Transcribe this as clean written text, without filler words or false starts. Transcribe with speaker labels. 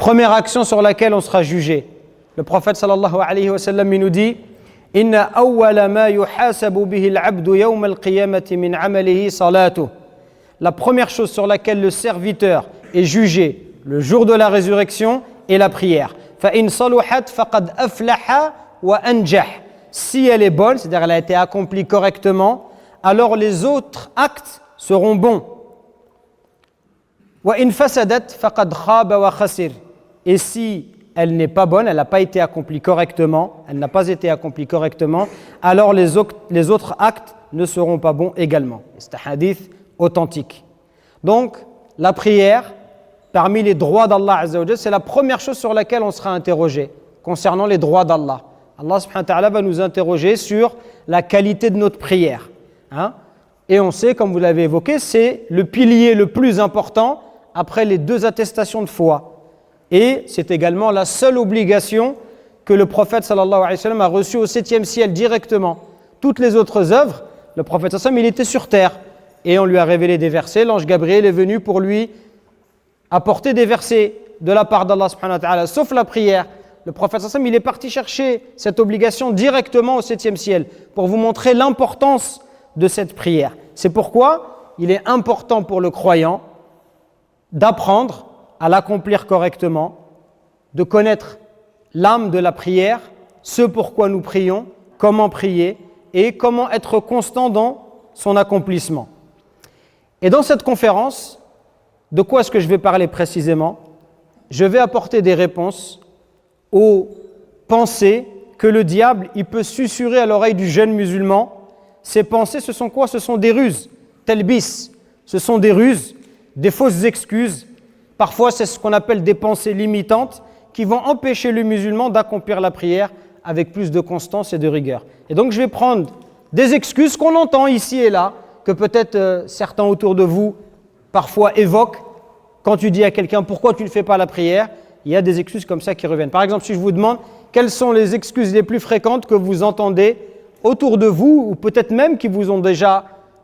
Speaker 1: Première action sur laquelle on sera jugé. Le prophète sallallahu alayhi wa sallam il nous dit Inna awwala ma yuhasabu bihi al-'abdu yawm al-qiyamati min 'amalihi salatuh. La première chose sur laquelle le serviteur est jugé le jour de la résurrection est la prière. Fa in saluhat faqad aflaha wa anjah. Si elle est bonne, c'est-à-dire elle a été accomplie correctement, alors les autres actes seront bons. Wa in fasadat faqad khaba wa khasir. Et si elle n'est pas bonne, elle n'a pas été accomplie correctement, alors les autres actes ne seront pas bons également. C'est un hadith authentique. Donc, la prière, parmi les droits d'Allah Azza wa Jalla, c'est la première chose sur laquelle on sera interrogé concernant les droits d'Allah. Allah subhanahu wa ta'ala va nous interroger sur la qualité de notre prière. Et on sait, comme vous l'avez évoqué, c'est le pilier le plus important après les 2 attestations de foi. Et c'est également la seule obligation que le prophète sallallahu alayhi wa sallam a reçue au 7e ciel directement. Toutes les autres œuvres, le prophète sallallahu alayhi wa sallam, il était sur terre et on lui a révélé des versets. L'ange Gabriel est venu pour lui apporter des versets de la part d'Allah subhanahu wa ta'ala, sauf la prière. Le prophète sallallahu alayhi wa sallam, il est parti chercher cette obligation directement au 7e ciel pour vous montrer l'importance de cette prière. C'est pourquoi il est important pour le croyant d'apprendre à l'accomplir correctement, de connaître l'âme de la prière, ce pourquoi nous prions, comment prier et comment être constant dans son accomplissement. Et dans cette conférence, de quoi est-ce que je vais parler précisément? Je vais apporter des réponses aux pensées que le diable il peut susurrer à l'oreille du jeune musulman. Ces pensées, ce sont quoi? Ce sont des ruses, telbis. Ce sont des ruses, des fausses excuses. Parfois, c'est ce qu'on appelle des pensées limitantes qui vont empêcher le musulman d'accomplir la prière avec plus de constance et de rigueur. Et donc, je vais prendre des excuses qu'on entend ici et là, que peut-être certains autour de vous parfois évoquent. Quand tu dis à quelqu'un « Pourquoi tu ne fais pas la prière ?» Il y a des excuses comme ça qui reviennent. Par exemple, si je vous demande quelles sont les excuses les plus fréquentes que vous entendez autour de vous ou peut-être même qui vous ont déjà